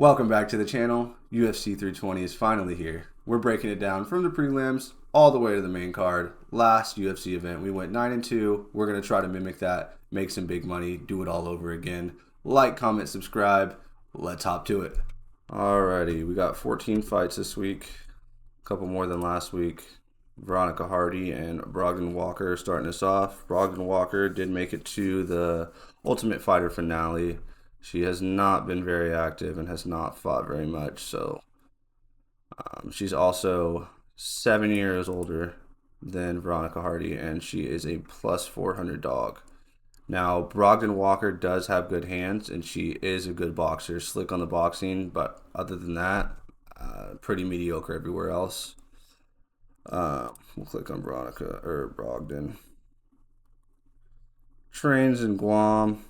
Welcome back to the channel. UFC 320 is finally here. We're breaking it down from the prelims all the way to the main card. Last UFC event, we went 9-2. We're going to try to mimic that, make some big money, do it all over again. Like, comment, subscribe. Let's hop to it. Alrighty, we got 14 fights this week. A couple more than last week. Veronica Hardy and Brogdon Walker starting us off. Brogdon Walker did make it to the Ultimate Fighter finale. She has not been very active and has not fought very much. So she's also 7 years older than Veronica Hardy, and she is a plus 400 dog. Now, Brogdon Walker does have good hands, and she is a good boxer, slick on the boxing, but other than that, pretty mediocre everywhere else. We'll click on Brogdon. Trains in Guam.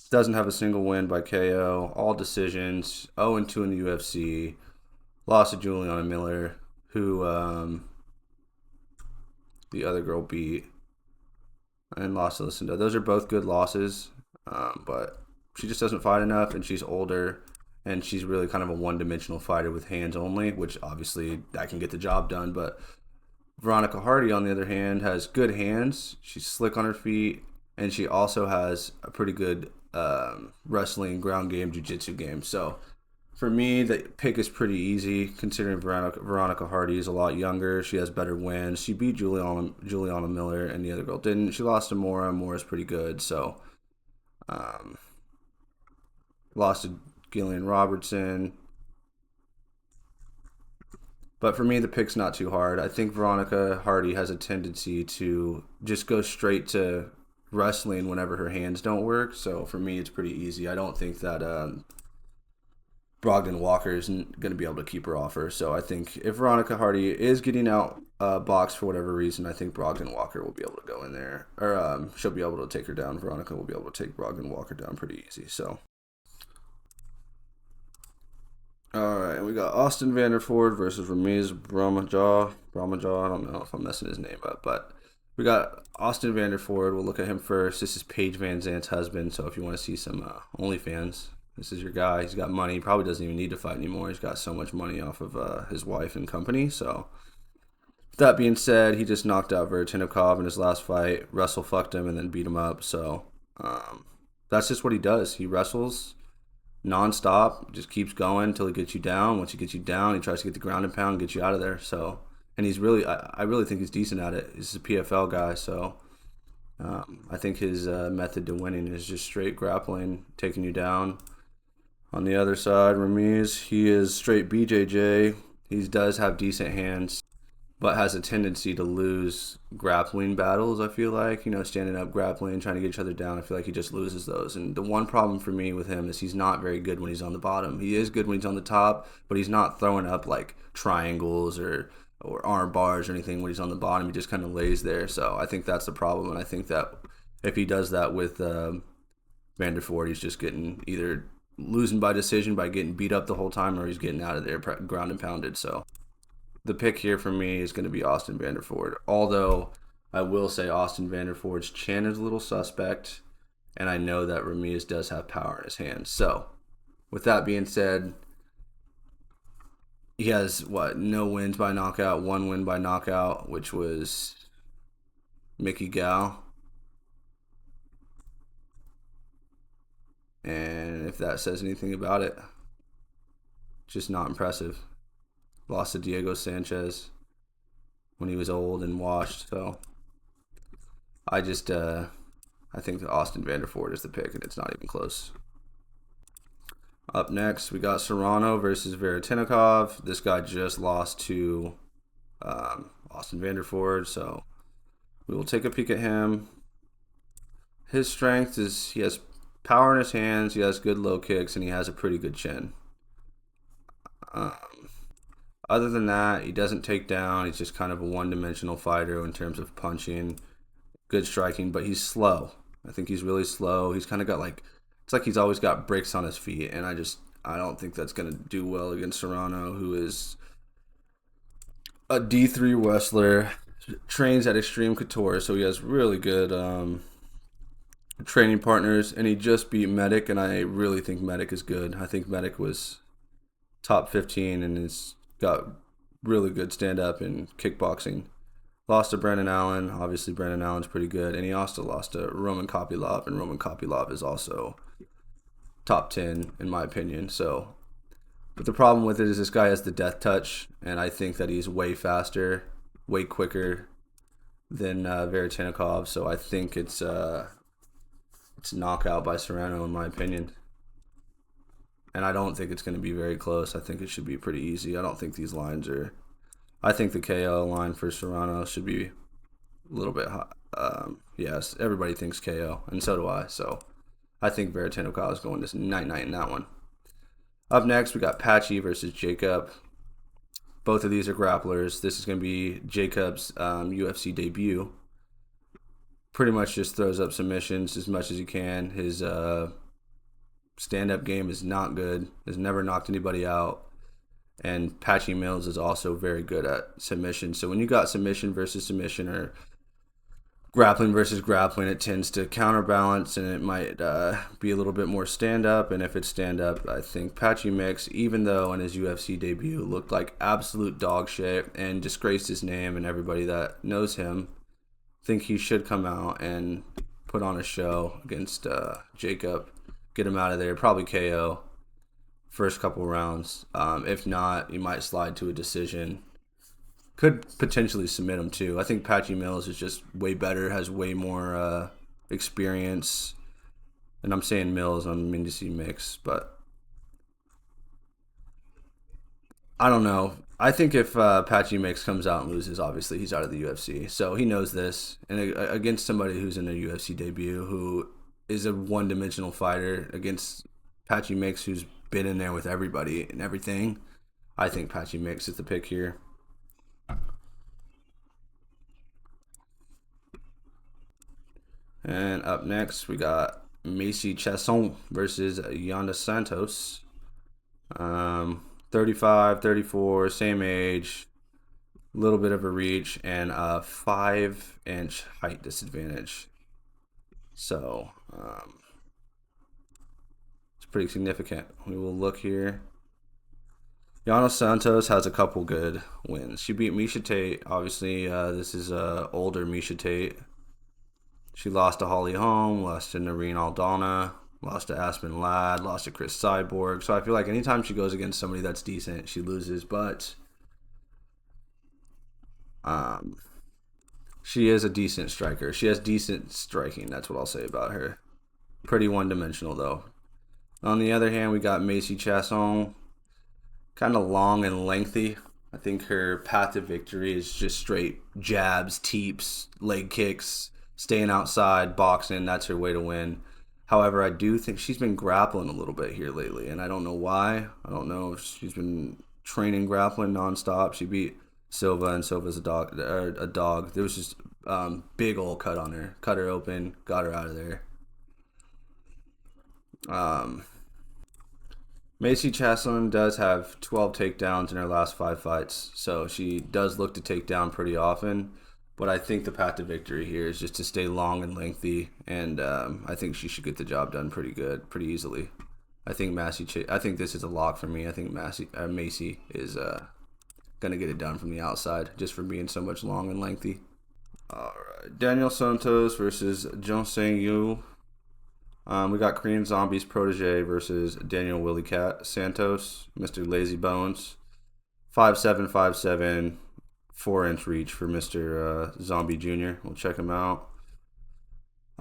Doesn't have a single win by KO. All decisions. 0-2 in the UFC. Lost to Juliana Miller, who the other girl beat. And lost to Lucinda. Those are both good losses. But she just doesn't fight enough, and she's older. And she's really kind of a one-dimensional fighter with hands only, which obviously that can get the job done. But Veronica Hardy, on the other hand, has good hands. She's slick on her feet. And she also has a pretty good wrestling, ground game, jiu-jitsu game. So for me, the pick is pretty easy considering Veronica Hardy is a lot younger. She has better wins. She beat Juliana Miller, and the other girl didn't. She lost to Mora. Mora's pretty good. So lost to Gillian Robertson. But for me, the pick's not too hard. I think Veronica Hardy has a tendency to just go straight to wrestling whenever her hands don't work. So for me, it's pretty easy. I don't think that Brogdon Walker is going to be able to keep her off her. So I think if Veronica Hardy is getting out boxed for whatever reason, I think Brogdon Walker will be able to go in there. Or she'll be able to take her down. Veronica will be able to take Brogdon Walker down pretty easy. So alright, we got Austin Vanderford versus Ramiz Brahmajaw. I don't know if I'm messing his name up, but we got Austin Vanderford. We'll look at him first. This is Paige Van Zandt's husband, so if you want to see some OnlyFans, this is your guy. He's got money. He probably doesn't even need to fight anymore. He's got so much money off of his wife and company. So that being said, he just knocked out Vertinikov in his last fight, wrestle fucked him, and then beat him up. So that's just what he does. He wrestles nonstop, just keeps going until he gets you down. Once he gets you down, he tries to get the ground and pound and get you out of there. So, and he's really, I really think he's decent at it. He's a PFL guy, so I think his method to winning is just straight grappling, taking you down. On the other side, Ramiz, he is straight BJJ. He does have decent hands, but has a tendency to lose grappling battles, I feel like. You know, standing up, grappling, trying to get each other down. I feel like he just loses those. And the one problem for me with him is he's not very good when he's on the bottom. He is good when he's on the top, but he's not throwing up like triangles or arm bars or anything when he's on the bottom. He just kind of lays there. So I think that's the problem. And I think that if he does that with Vanderford, he's just getting either losing by decision by getting beat up the whole time, or he's getting out of there ground and pounded. So the pick here for me is going to be Austin Vanderford. Although I will say Austin Vanderford's chin is a little suspect, and I know that Ramiz does have power in his hands. So with that being said, he has, no wins by knockout, 1 win by knockout, which was Mickey Gall. And if that says anything about it, just not impressive. Lost to Diego Sanchez when he was old and washed. So I think that Austin Vanderford is the pick, and it's not even close. Up next, we got Serrano versus Vertinikov. This guy just lost to Austin Vanderford, so we will take a peek at him. His strength is he has power in his hands, he has good low kicks, and he has a pretty good chin. Other than that, he doesn't take down. He's just kind of a one-dimensional fighter in terms of punching, good striking, but he's slow. I think he's really slow. He's kind of got it's like he's always got bricks on his feet, and I don't think that's going to do well against Serrano, who is a D3 wrestler, trains at Extreme Couture, so he has really good training partners, and he just beat Medic, and I really think Medic is good. I think Medic was top 15 and has got really good stand up in kickboxing. Lost to Brandon Allen. Obviously, Brandon Allen's pretty good, and he also lost to Roman Kopylov, and Roman Kopylov is also top 10 in my opinion. So, but the problem with it is this guy has the death touch, and I think that he's way faster, way quicker than Veretennikov. So I think it's knockout by Serrano in my opinion. And I don't think it's going to be very close. I think it should be pretty easy. I don't think these lines are. I think the KO line for Serrano should be a little bit high. Yes, everybody thinks KO, and so do I. So I think Veretennikov is going to night in that one. Up next, we got Patchy versus Jacob. Both of these are grapplers. This is going to be Jacob's UFC debut. Pretty much just throws up submissions as much as he can. His stand-up game is not good. Has never knocked anybody out. And Patchy Mills is also very good at submission. So when you got submission versus submission or grappling versus grappling, it tends to counterbalance, and it might be a little bit more stand-up. And if it's stand-up, I think Patchy Mix, even though in his UFC debut looked like absolute dog shit and disgraced his name and everybody that knows him, think he should come out and put on a show against Jacob, get him out of there, probably KO first couple rounds. If not, you might slide to a decision. Could potentially submit him too. I think Patchy Mills is just way better, has way more experience. And I'm saying Mills, I mean to see Mix, but I don't know. I think if Patchy Mix comes out and loses, obviously he's out of the UFC. So he knows this. And against somebody who's in a UFC debut who is a one-dimensional fighter against Patchy Mix, who's been in there with everybody and everything, I think Patchy Mix is the pick here. And up next, we got Macy Chasson versus Yanda Santos. 35, 34, same age, a little bit of a reach, and a 5-inch height disadvantage. So, it's pretty significant. We will look here. Yana Santos has a couple good wins. She beat Miesha Tate. Obviously, this is older Miesha Tate. She lost to Holly Holm, lost to Noreen Aldana, lost to Aspen Ladd, lost to Chris Cyborg. So I feel like anytime she goes against somebody that's decent, she loses. But she is a decent striker. She has decent striking. That's what I'll say about her. Pretty one-dimensional, though. On the other hand, we got Macy Chasson. Kind of long and lengthy. I think her path to victory is just straight jabs, teeps, leg kicks, staying outside, boxing. That's her way to win. However, I do think she's been grappling a little bit here lately, and I don't know why. I don't know if she's been training grappling nonstop. She beat Silva, and Silva's a dog. There was just big old cut on her. Cut her open, got her out of there. Macy Chasson does have 12 takedowns in her last 5 fights, so she does look to take down pretty often. But I think the path to victory here is just to stay long and lengthy, and I think she should get the job done pretty easily. I think I think this is a lock for me. I think Macy is gonna get it done from the outside, just for being so much long and lengthy. All right, Daniel Santos versus Jong Sang Yu. We got Korean Zombie's protege versus Daniel Willie Cat Santos, Mr. Lazy Bones. 5'7", 5'7", 4-inch reach for Mr. Zombie Jr. We'll check him out.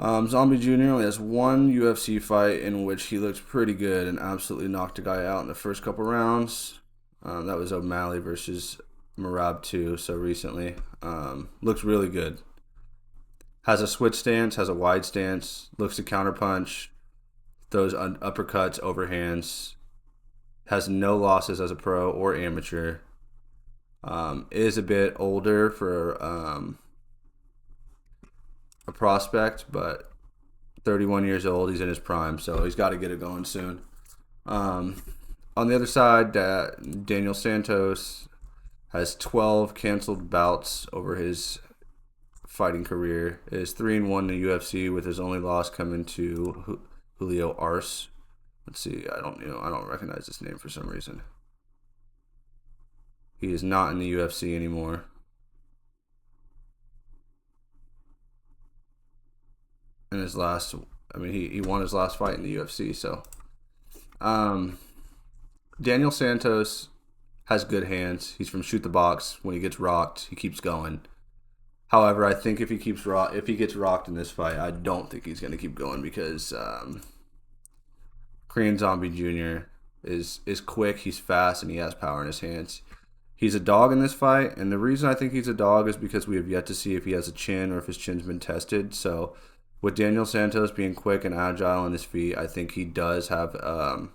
Zombie Jr. only has one UFC fight in which he looked pretty good and absolutely knocked a guy out in the first couple rounds. That was O'Malley versus Marab 2, so recently. Looks really good. Has a switch stance, has a wide stance, looks to counterpunch, throws uppercuts, overhands, has no losses as a pro or amateur. Is a bit older for a prospect, but 31 years old, he's in his prime, so he's got to get it going soon. On the other side, Daniel Santos has 12 canceled bouts over his fighting career is 3-1 in the UFC, with his only loss coming to Julio Arce. Let's see. I don't recognize this name for some reason. He is not in the UFC anymore. In his last, he won his last fight in the UFC. So, Daniel Santos has good hands. He's from Shoot the Box. When he gets rocked, he keeps going. However, I think if he gets rocked in this fight, I don't think he's going to keep going, because Korean Zombie Jr. is quick, he's fast, and he has power in his hands. He's a dog in this fight, and the reason I think he's a dog is because we have yet to see if he has a chin or if his chin's been tested. So, with Daniel Santos being quick and agile on his feet, I think he does have a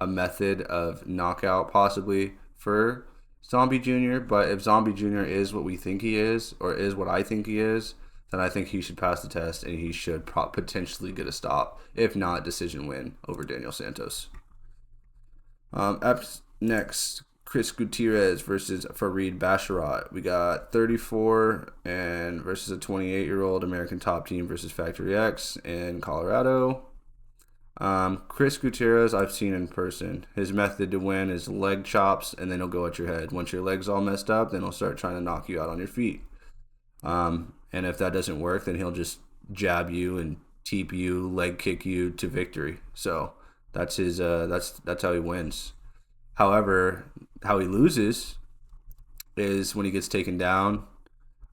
method of knockout possibly for Zombie Jr. But if Zombie Jr. is what we think he is, or is what I think he is, then I think he should pass the test, and he should potentially get a stop, if not decision win over Daniel Santos. Up next, Chris Gutierrez versus Farid Basharat. We got 34 and versus a 28-year-old American Top Team versus Factory X in Colorado. Chris Gutierrez, I've seen in person. His method to win is leg chops, and then he'll go at your head. Once your leg's all messed up, then he'll start trying to knock you out on your feet. And if that doesn't work, then he'll just jab you and teep you, leg kick you to victory. So that's his. That's how he wins. However, how he loses is when he gets taken down,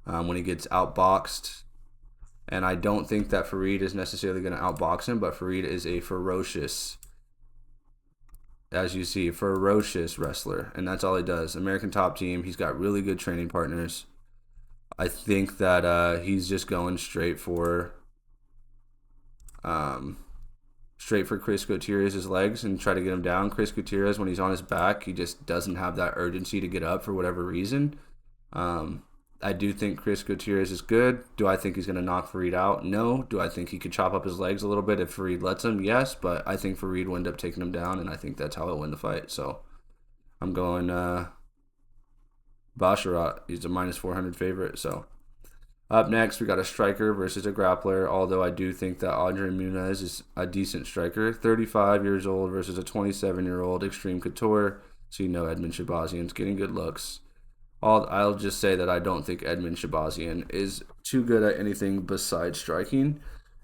when he gets outboxed. And I don't think that Farid is necessarily going to outbox him, but Farid is a ferocious, as you see, ferocious wrestler. And that's all he does. American Top Team, he's got really good training partners. I think that he's just going straight for Chris Gutierrez's legs and try to get him down. Chris Gutierrez, when he's on his back, he just doesn't have that urgency to get up for whatever reason. I do think Chris Gutierrez is good. Do I think he's going to knock Farid out? No. Do I think he could chop up his legs a little bit if Farid lets him? Yes, but I think Farid will end up taking him down, and I think that's how he'll win the fight. So I'm going Basharat. He's a minus 400 favorite. So up next, we got a striker versus a grappler, although I do think that Andre Muniz is a decent striker. 35 years old versus a 27-year-old Extreme Couture. So you know Edmund Shabazian's getting good looks. I'll just say that I don't think Edmund Shabazian is too good at anything besides striking,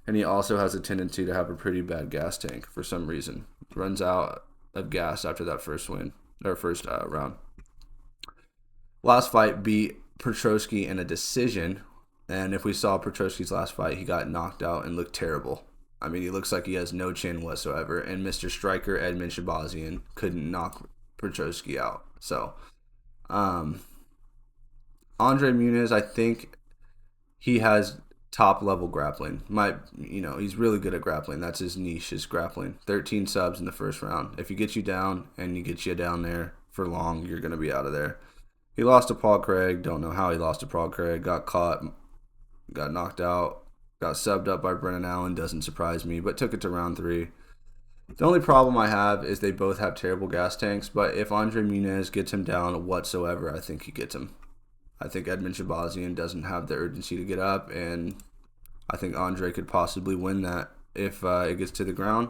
and he also has a tendency to have a pretty bad gas tank for some reason. Runs out of gas after that first round. Last fight beat Petrosky in a decision, and if we saw Petrosky's last fight, he got knocked out and looked terrible. I mean, he looks like he has no chin whatsoever, and Mr. Striker Edmund Shabazian couldn't knock Petrosky out. So, Andre Muniz, I think he has top-level grappling. He's really good at grappling. That's his niche, is grappling. 13 subs in the first round. If he gets you down and he gets you down there for long, you're going to be out of there. He lost to Paul Craig. Don't know how he lost to Paul Craig. Got caught, got knocked out, got subbed up by Brennan Allen. Doesn't surprise me, but took it to round 3. The only problem I have is they both have terrible gas tanks, but if Andre Muniz gets him down whatsoever, I think he gets him. I think Edmund Shabazian doesn't have the urgency to get up, and I think Andre could possibly win that if it gets to the ground.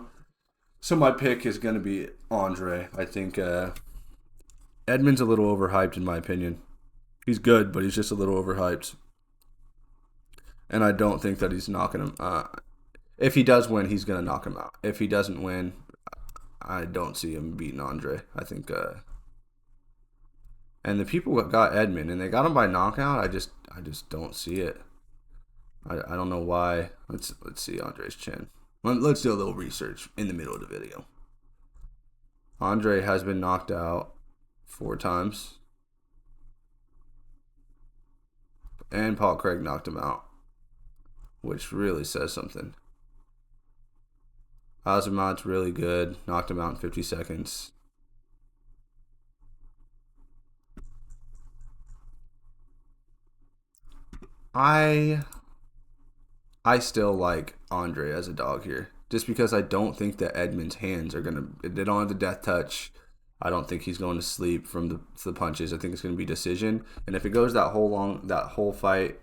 So my pick is going to be Andre. I think Edmund's a little overhyped in my opinion. He's good, but he's just a little overhyped. And I don't think that he's knocking him. If he does win, he's going to knock him out. If he doesn't win, I don't see him beating Andre. I think... And the people got Edmund, and they got him by knockout. I just don't see it. I don't know why. Let's see Andre's chin. Let's do a little research in the middle of the video. Andre has been knocked out 4 times. And Paul Craig knocked him out, which really says something. Azamat's really good. Knocked him out in 50 seconds. I still like Andre as a dog here, just because I don't think that Edmund's hands are they don't have the death touch. I don't think he's going to sleep from the punches. I think it's going to be decision. And if it goes that whole fight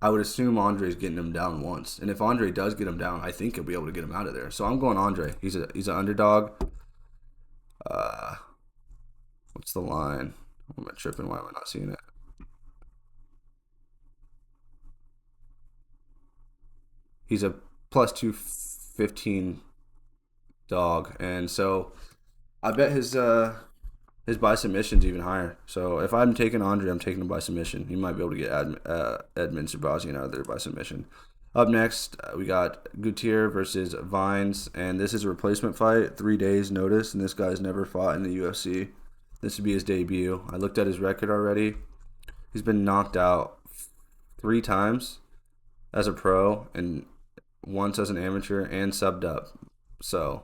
I would assume Andre's getting him down once, and if Andre does get him down, I think he'll be able to get him out of there. So I'm going Andre. He's an underdog. Uh, what's the line? Am I tripping? Why am I not seeing it? He's a plus 215 dog, and so I bet his by submission's even higher. So if I'm taking Andre, I'm taking him by submission. He might be able to get Edmund Sebastian out of there by submission. Up next, we got Gutierrez versus Vines, and this is a replacement fight, 3 days notice, and this guy's never fought in the UFC. This would be his debut. I looked at his record already. He's been knocked out 3 times as a pro and once as an amateur and subbed up. So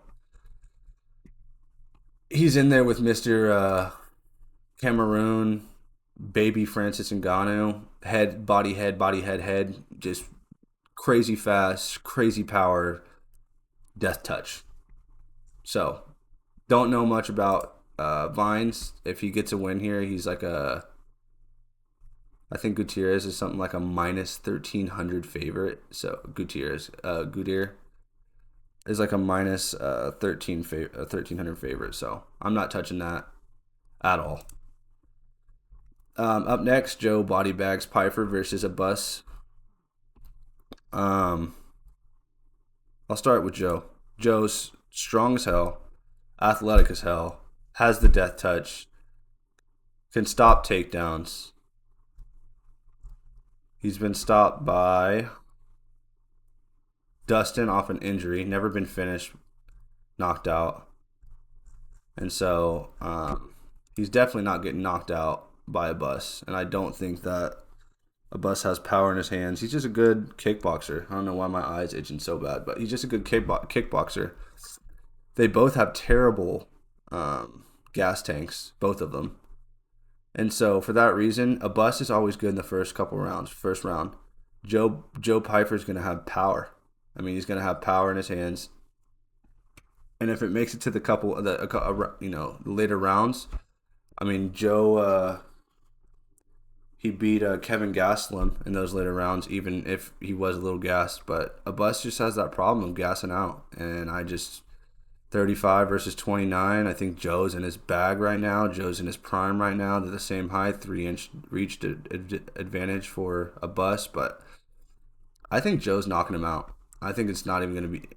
he's in there with Mr. Cameroon, baby Francis Ngannou, head, just crazy fast, crazy power, death touch. So don't know much about Vines. If he gets a win here, he's like I think Gutierrez is something like a minus 1,300 favorite. So Gutierrez is like a minus 1,300 favorite. So I'm not touching that at all. Up next, Joe Body Bags Piper versus a bus. I'll start with Joe. Joe's strong as hell, athletic as hell, has the death touch, can stop takedowns. He's been stopped by Dustin off an injury, never been finished, knocked out. And so he's definitely not getting knocked out by a bus. And I don't think that a bus has power in his hands. He's just a good kickboxer. I don't know why my eye's itching so bad, but he's just a good kickboxer. They both have terrible gas tanks, both of them. And so for that reason, a bus is always good in the first couple rounds. First round, Joe Piper's going to have power. I mean, he's going to have power in his hands. And if it makes it to the later rounds, I mean, Joe he beat Kevin Gastelum in those later rounds, even if he was a little gassed. But a bus just has that problem of gassing out, and 35 versus 29. I think Joe's in his bag right now. Joe's in his prime right now. They're the same height, 3-inch reach advantage for a bus, but I think Joe's knocking him out. I think it's not even going to be.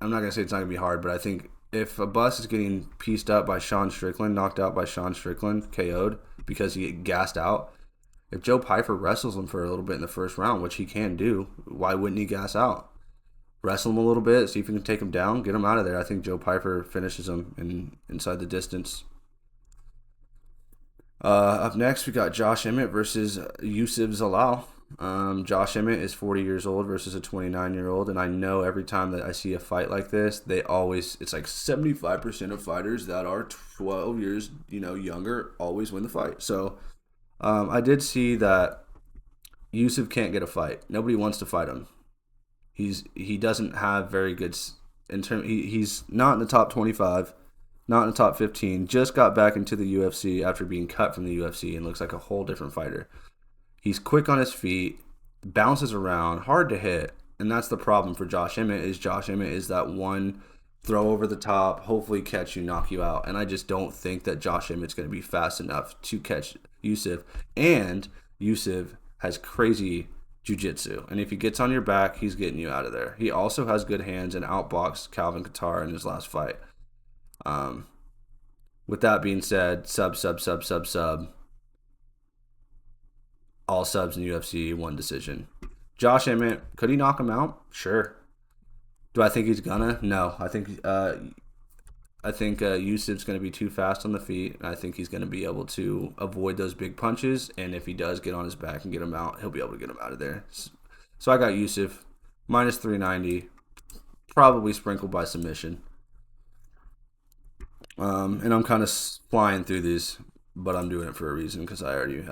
I'm not going to say it's not going to be hard, but I think if a bus is getting pieced up by Sean Strickland, knocked out by Sean Strickland, KO'd because he gassed out. If Joe Piper wrestles him for a little bit in the first round, which he can do, why wouldn't he gas out? Wrestle him a little bit, see if you can take him down, get him out of there. I think Joe Piper finishes him inside the distance. Up next, we got Josh Emmett versus Yusuf Zalal. Josh Emmett is 40 years old versus a 29-year-old, and I know every time that I see a fight like this, it's like 75% of fighters that are 12 years younger always win the fight. So I did see that Yusuf can't get a fight. Nobody wants to fight him. He doesn't have very good he's not in the top 25, not in the top 15. Just got back into the UFC after being cut from the UFC and looks like a whole different fighter. He's quick on his feet, bounces around, hard to hit, and that's the problem for Josh Emmett. Josh Emmett is that one throw over the top, hopefully catch you, knock you out. And I just don't think that Josh Emmett's going to be fast enough to catch Yusuf. And Yusuf has crazy jiu-jitsu, and if he gets on your back, he's getting you out of there. He also has good hands and outboxed Calvin Kattar in his last fight. With that being said, sub. All subs in UFC, one decision. Josh Emmett, could he knock him out? Sure. Do I think he's gonna? No. I think Yusuf's going to be too fast on the feet, and I think he's going to be able to avoid those big punches, and if he does get on his back and get him out, he'll be able to get him out of there. So I got Yusuf, minus 390, probably sprinkled by submission. And I'm kind of flying through these, but I'm doing it for a reason because I already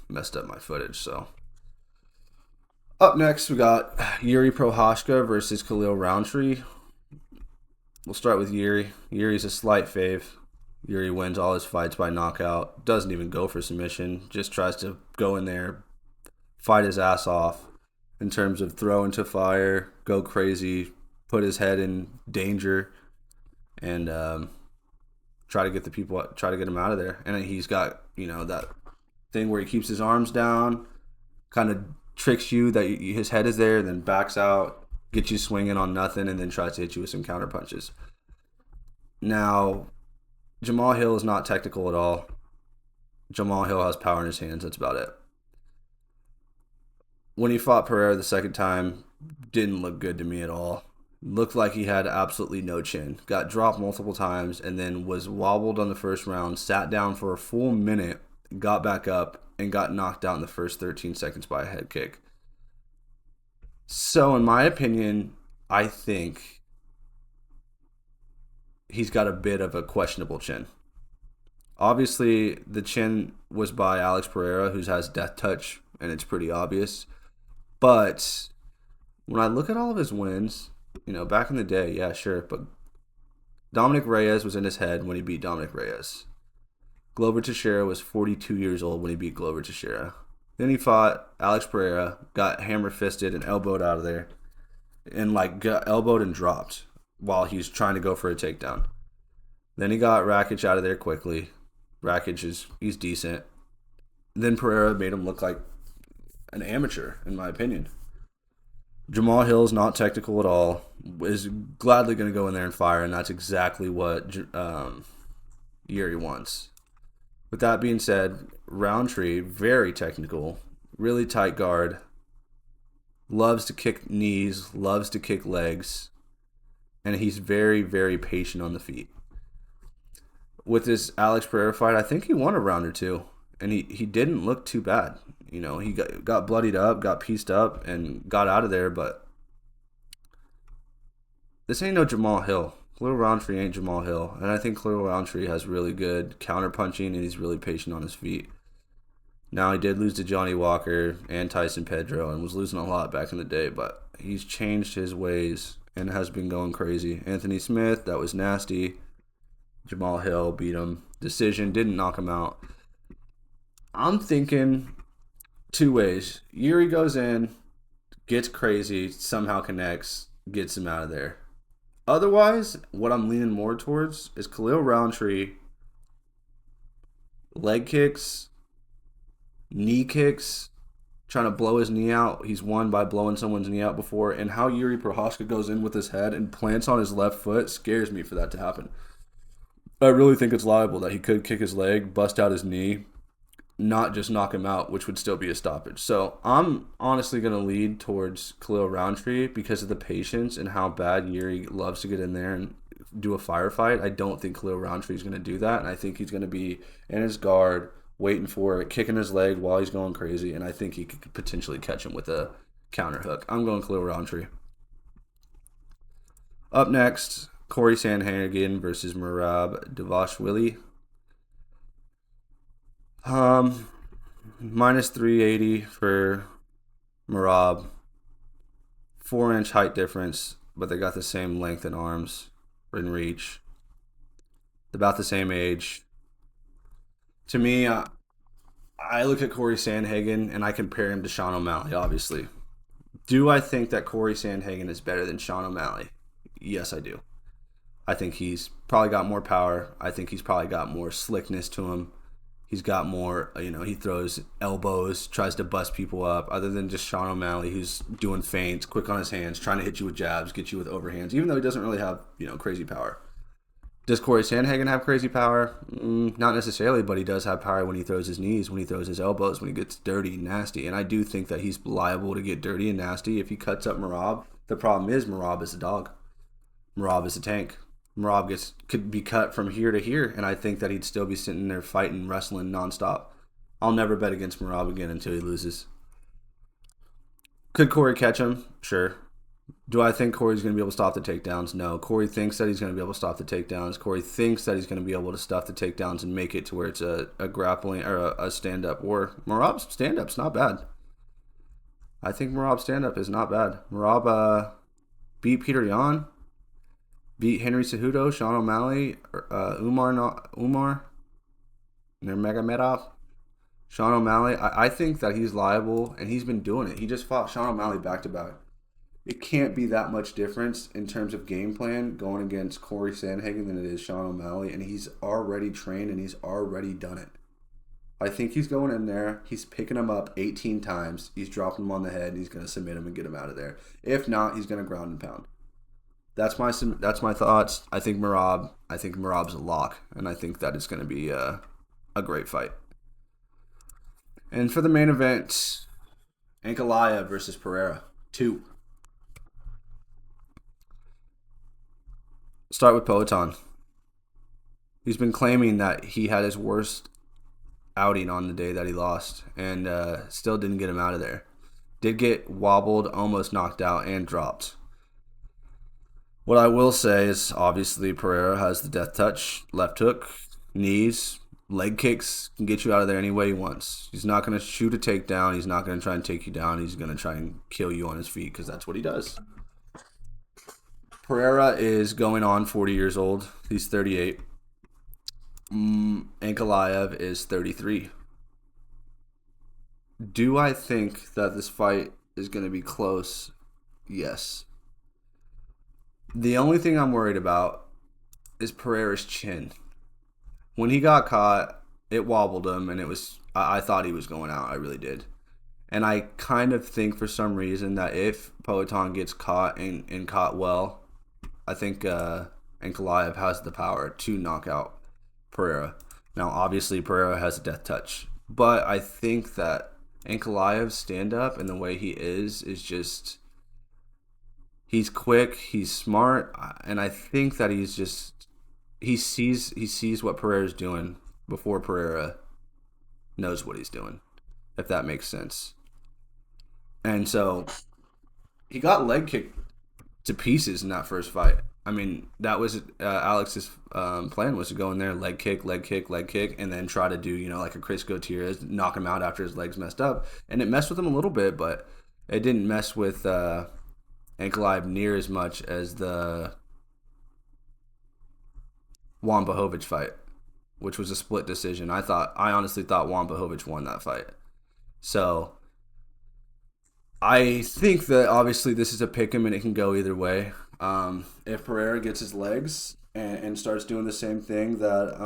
messed up my footage. So up next, we got Yuri Prohashka versus Khalil Roundtree. We'll start with Yuri. Yuri's a slight fave. Yuri wins all his fights by knockout. Doesn't even go for submission. Just tries to go in there, fight his ass off, in terms of throw into fire, go crazy, put his head in danger, and try to get him out of there. And he's got that thing where he keeps his arms down, kind of tricks you that his head is there, then backs out, gets you swinging on nothing, and then tries to hit you with some counter punches. Now, Jamal Hill is not technical at all. Jamal Hill has power in his hands. That's about it. When he fought Pereira the second time, didn't look good to me at all. Looked like he had absolutely no chin. Got dropped multiple times and then was wobbled on the first round, sat down for a full minute, got back up, and got knocked out in the first 13 seconds by a head kick. So, in my opinion, I think he's got a bit of a questionable chin. Obviously, the chin was by Alex Pereira, who has death touch, and it's pretty obvious. But when I look at all of his wins, back in the day, yeah, sure, but Dominic Reyes was in his head when he beat Dominic Reyes. Glover Teixeira was 42 years old when he beat Glover Teixeira. Then he fought Alex Pereira, got hammer-fisted and elbowed out of there, and got elbowed and dropped while he's trying to go for a takedown. Then he got Rakic out of there quickly. Rakic he's decent. Then Pereira made him look like an amateur, in my opinion. Jamal Hill's not technical at all. Is gladly going to go in there and fire, and that's exactly what Yuri wants. With that being said, Roundtree, very technical, really tight guard, loves to kick knees, loves to kick legs, and he's very, very patient on the feet. With this Alex Pereira fight, I think he won a round or two, and he didn't look too bad. He got bloodied up, got pieced up, and got out of there, but this ain't no Jamal Hill. Khalil Roundtree ain't Jamal Hill, and I think Khalil Roundtree has really good counter-punching, and he's really patient on his feet. Now, he did lose to Johnny Walker and Tyson Pedro, and was losing a lot back in the day, but he's changed his ways and has been going crazy. Anthony Smith, that was nasty. Jamal Hill beat him. Decision, didn't knock him out. I'm thinking two ways. Yuri goes in, gets crazy, somehow connects, gets him out of there. Otherwise, what I'm leaning more towards is Khalil Roundtree, leg kicks, knee kicks, trying to blow his knee out. He's won by blowing someone's knee out before. And how Yuri Prochazka goes in with his head and plants on his left foot scares me for that to happen. I really think it's liable that he could kick his leg, bust out his knee, not just knock him out, which would still be a stoppage. So I'm honestly going to lead towards Khalil Roundtree because of the patience and how bad Yuri loves to get in there and do a firefight. I don't think Khalil Roundtree is going to do that, and I think he's going to be in his guard, waiting for it, kicking his leg while he's going crazy, and I think he could potentially catch him with a counter hook. I'm going Khalil Roundtree. Up next, Corey Sandhagen versus Merab Dvalishvili. Minus 380 for Merab. 4-inch height difference, but they got the same length and arms in reach. About the same age. To me, I look at Corey Sandhagen and I compare him to Sean O'Malley, obviously. Do I think that Corey Sandhagen is better than Sean O'Malley? Yes, I do. I think he's probably got more power. I think he's probably got more slickness to him. He's got more, he throws elbows, tries to bust people up, other than just Sean O'Malley, who's doing feints, quick on his hands, trying to hit you with jabs, get you with overhands, even though he doesn't really have, crazy power. Does Corey Sandhagen have crazy power? Not necessarily, but he does have power when he throws his knees, when he throws his elbows, when he gets dirty and nasty. And I do think that he's liable to get dirty and nasty if he cuts up Merab. The problem is Merab is a dog. Merab is a tank. Merab could be cut from here to here, and I think that he'd still be sitting there fighting, wrestling nonstop. I'll never bet against Merab again until he loses. Could Corey catch him? Sure. Do I think Corey's going to be able to stop the takedowns? No. Corey thinks that he's going to be able to stop the takedowns. Corey thinks that he's going to be able to stop the takedowns and make it to where it's a grappling or a stand-up. Or Merab's stand-up's not bad. I think Merab's stand-up is not bad. Merab beat Peter Yan. Beat Henry Cejudo, Sean O'Malley, Umar Nurmagomedov, Sean O'Malley, I think that he's liable, and he's been doing it. He just fought Sean O'Malley back to back. It can't be that much difference in terms of game plan going against Corey Sandhagen than it is Sean O'Malley, and he's already trained and he's already done it. I think he's going in there. He's picking him up 18 times. He's dropping him on the head, and he's going to submit him and get him out of there. If not, he's going to ground and pound. That's my thoughts. I think Merab's a lock, and I think that it's going to be a great fight. And for the main event, Ankalaev versus Pereira 2. Start with Poatan. He's been claiming that he had his worst outing on the day that he lost, and still didn't get him out of there. Did get wobbled, almost knocked out, and dropped. What I will say is, obviously, Pereira has the death touch, left hook, knees, leg kicks, can get you out of there any way he wants. He's not going to shoot a takedown. He's not going to try and take you down. He's going to try and kill you on his feet because that's what he does. Pereira is going on 40 years old. He's 38. Ankalaev is 33. Do I think that this fight is going to be close? Yes. The only thing I'm worried about is Pereira's chin. When he got caught, it wobbled him, and I thought he was going out. I really did. And I kind of think for some reason that if Poatan gets caught and caught well, I think Ankalaev has the power to knock out Pereira. Now, obviously, Pereira has a death touch. But I think that Ankalaev's stand-up and the way he is just... He's quick, he's smart, and I think that he sees what Pereira's doing before Pereira knows what he's doing, if that makes sense. And so he got leg kicked to pieces in that first fight. I mean, that was Alex's plan, was to go in there, leg kick, and then try to do, like a Chris Gutierrez, knock him out after his legs messed up. And it messed with him a little bit, but it didn't mess with Ankalaev near as much as the Juan Blachowicz fight, which was a split decision. I honestly thought Juan Blachowicz won that fight. So I think that obviously this is a pick'em and it can go either way. If Pereira gets his legs and starts doing the same thing that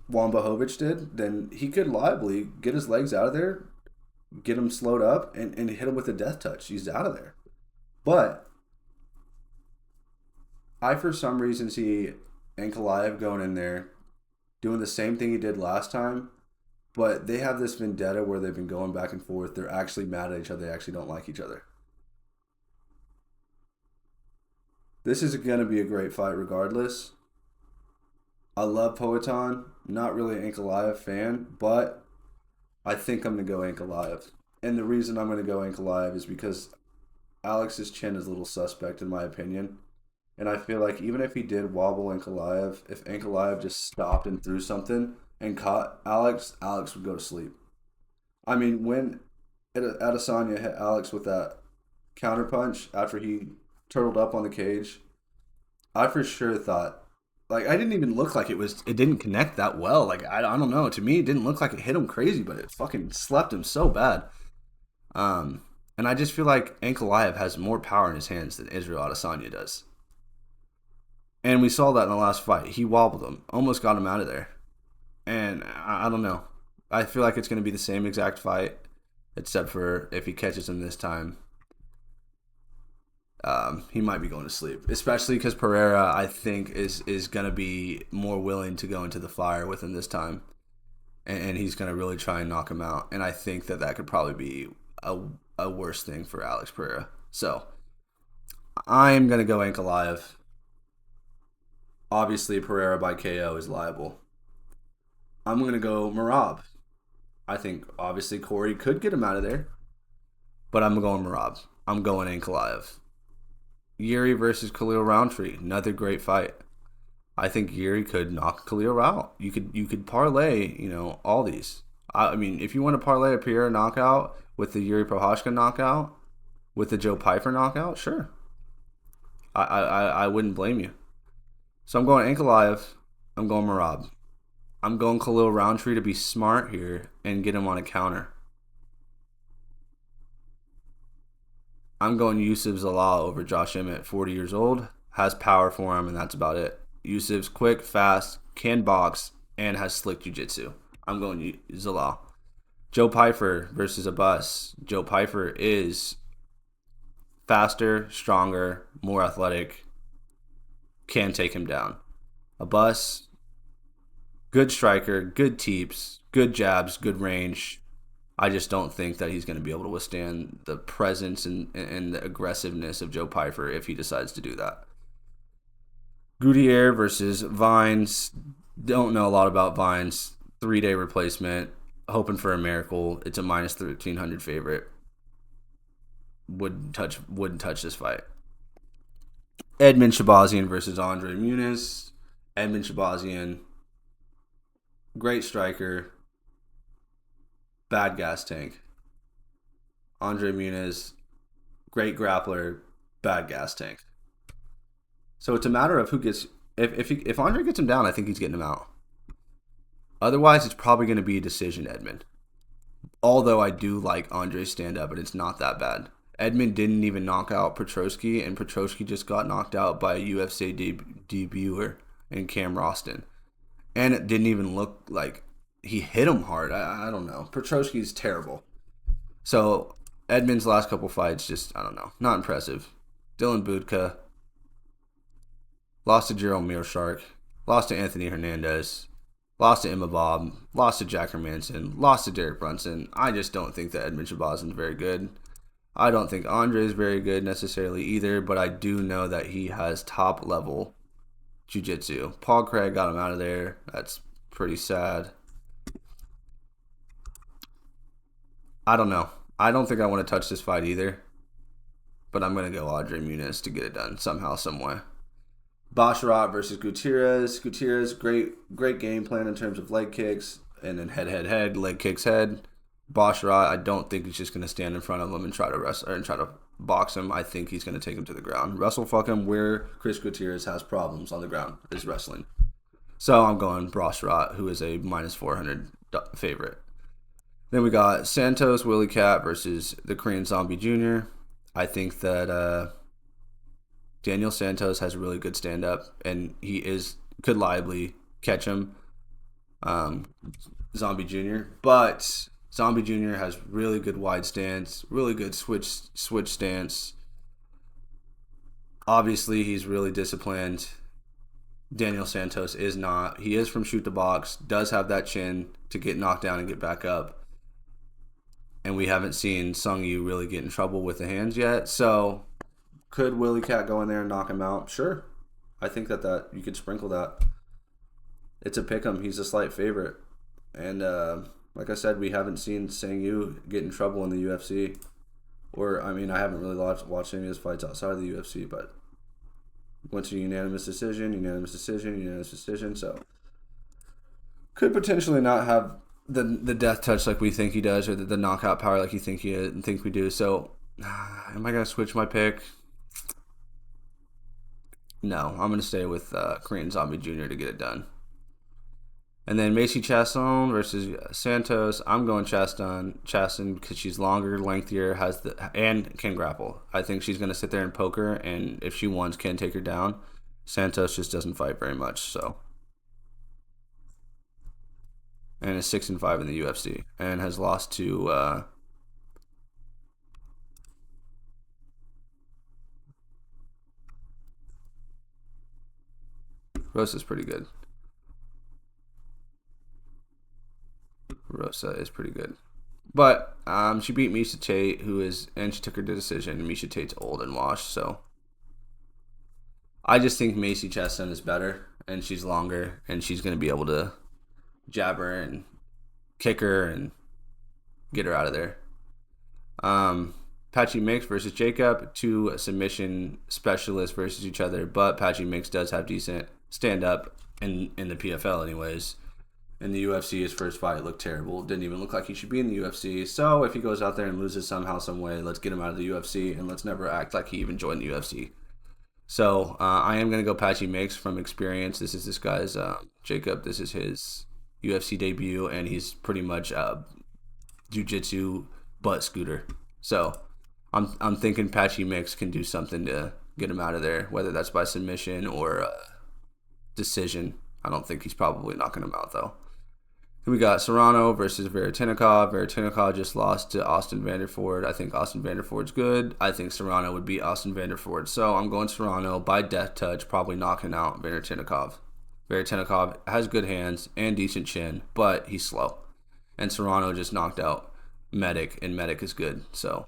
Juan Blachowicz did, then he could liably get his legs out of there, get him slowed up, and hit him with a death touch. He's out of there. But I, for some reason, see Ankalaev going in there, doing the same thing he did last time, but they have this vendetta where they've been going back and forth. They're actually mad at each other. They actually don't like each other. This is going to be a great fight regardless. I love Poatan. Not really an Ankalaev fan, but I think I'm going to go Ankalaev. And the reason I'm going to go Ankalaev is because Alex's chin is a little suspect in my opinion. And I feel like even if he did wobble Ankalaev, if Ankalaev just stopped and threw something and caught Alex would go to sleep. I mean, when Adesanya hit Alex with that counterpunch after he turtled up on the cage, I for sure thought, like, I didn't even look like it didn't connect that well. Like, I don't know. To me, it didn't look like it hit him crazy, but it fucking slept him so bad. And I just feel like Ankalaev has more power in his hands than Israel Adesanya does. And we saw that in the last fight. He wobbled him, almost got him out of there. And I don't know. I feel like it's going to be the same exact fight, except for if he catches him this time, he might be going to sleep. Especially because Pereira, I think, is going to be more willing to go into the fire with him this time. And he's going to really try and knock him out. And I think that could probably be a worse thing for Alex Pereira. So, I'm going to go Ankalaev. Obviously, Pereira by KO is liable. I'm going to go Merab. I think, obviously, Corey could get him out of there. But I'm going Merab. I'm going Ankalaev. Yuri versus Khalil Roundtree. Another great fight. I think Yuri could knock Khalil out. You could parlay, all these. I mean, if you want to parlay a Pereira knockout with the Yuri Prochazka knockout, with the Joe Pyfer knockout, sure. I wouldn't blame you. So I'm going Ankalaev. I'm going Merab. I'm going Khalil Roundtree to be smart here and get him on a counter. I'm going Yusuf Zalal over Josh Emmett, 40 years old, has power for him, and that's about it. Yusuf's quick, fast, can box, and has slick jiu-jitsu. I'm going Zalal. Joe Pyfer versus Abbas. Joe Pyfer is faster, stronger, more athletic, can take him down. Abbas, good striker, good teeps, good jabs, good range. I just don't think that he's going to be able to withstand the presence and the aggressiveness of Joe Pyfer if he decides to do that. Gutierrez versus Vines. Don't know a lot about Vines. 3-day replacement. Hoping for a miracle. It's a minus 1,300 favorite. Wouldn't touch this fight. Edmund Shabazian versus Andre Muniz. Edmund Shabazian, great striker, bad gas tank. Andre Muniz, great grappler, bad gas tank. So it's a matter of who gets. If Andre gets him down, I think he's getting him out. Otherwise, it's probably going to be a decision, Edmund. Although I do like Andre's stand-up, but it's not that bad. Edmund didn't even knock out Petrosky, and Petrosky just got knocked out by a UFC debuter in Cam Roston. And it didn't even look like he hit him hard. I don't know. Petrosky's terrible. So Edmund's last couple fights, just, I don't know, not impressive. Dylan Budka lost to Gerald Mearshark, lost to Anthony Hernandez, lost to Imavov, lost to Jack Hermanson, lost to Derek Brunson. I just don't think that Edmund Shabazian's very good. I don't think Andre is very good necessarily either, but I do know that he has top level jiu-jitsu. Paul Craig got him out of there. That's pretty sad. I don't know. I don't think I want to touch this fight either, but I'm going to go Andre Muniz to get it done somehow, some way. Basharat versus Gutierrez. Gutierrez, great game plan in terms of leg kicks, and then head, leg kicks, head. Basharat, I don't think he's just going to stand in front of him and try to wrestle and try to box him. I think he's going to take him to the ground. Wrestle fuck him where Chris Gutierrez has problems on the ground is wrestling. So I'm going Basharat, who is a minus 400 favorite. Then we got Santos Willie Cat versus the Korean Zombie Jr. I think that Daniel Santos has a really good stand-up, and he could liably catch him, Zombie Jr. But Zombie Jr. has really good wide stance, really good switch stance. Obviously, he's really disciplined. Daniel Santos is not. He is from shoot the box, does have that chin to get knocked down and get back up. And we haven't seen Sung Yu really get in trouble with the hands yet. So could Willie Cat go in there and knock him out? Sure. I think that you could sprinkle that. It's a pick'em. He's a slight favorite. And like I said, we haven't seen Sang Yu get in trouble in the UFC. Or, I mean, I haven't really watched any of his fights outside of the UFC, but went to unanimous decision. So could potentially not have the death touch like we think he does, or the knockout power like you think we do. So am I going to switch my pick? No, I'm going to stay with Korean Zombie Jr. to get it done. And then Macy Chaston versus Santos. I'm going Chaston because she's longer, lengthier, and can grapple. I think she's going to sit there and poke her, and if she wants, can take her down. Santos just doesn't fight very much, so. And is 6-5 in the UFC, and has lost to Rosa's pretty good. Rosa is pretty good. But she beat Misha Tate, and she took her to decision. Misha Tate's old and washed, so I just think Macy Chaston is better, and she's longer, and she's going to be able to jab her and kick her and get her out of there. Patchy Mix versus Jacob, two submission specialists versus each other, but Patchy Mix does have decent stand-up in the PFL anyways. In the UFC, his first fight looked terrible. Didn't even look like he should be in the UFC. So if he goes out there and loses somehow, some way, let's get him out of the UFC, and let's never act like he even joined the UFC. So I am going to go Patchy Mix from experience. This is this guy's Jacob. This is his UFC debut, and he's pretty much jiu-jitsu butt scooter. So I'm thinking Patchy Mix can do something to get him out of there, whether that's by submission or decision. I don't think he's probably knocking him out though. We got Serrano versus Veretinikov. Veretinikov just lost to Austin Vanderford. I think Austin Vanderford's good. I think Serrano would beat Austin Vanderford. So I'm going Serrano by death touch, probably knocking out Veretinikov. Veretinikov has good hands and decent chin, but he's slow. And Serrano just knocked out Medic, and Medic is good. So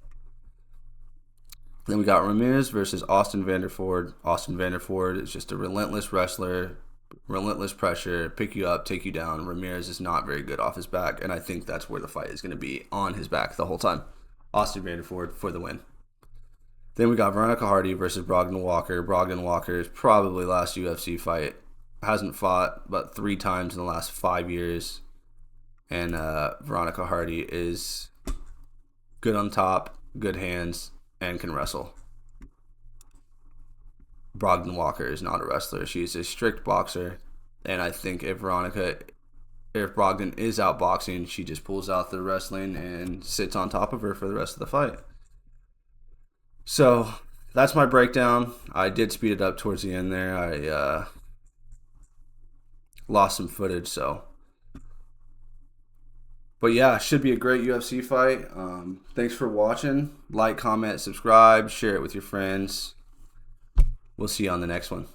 then we got Ramirez versus Austin Vanderford. Austin Vanderford is just a relentless wrestler. Relentless pressure, pick you up, take you down. Ramirez is not very good off his back, and I think that's where the fight is going to be, on his back the whole time. Austin Vanderford for the win. Then we got Veronica Hardy versus Brogdon Walker. Brogdon Walker is probably last UFC fight. Hasn't fought but 3 times in the last 5 years. And Veronica Hardy is good on top, good hands, and can wrestle. Brogdon Walker is not a wrestler. She's a strict boxer. And I think if Brogdon is outboxing, she just pulls out the wrestling and sits on top of her for the rest of the fight. So that's my breakdown. I did speed it up towards the end there. I lost some footage, so. But yeah, should be a great UFC fight. Thanks for watching. Like, comment, subscribe, share it with your friends. We'll see you on the next one.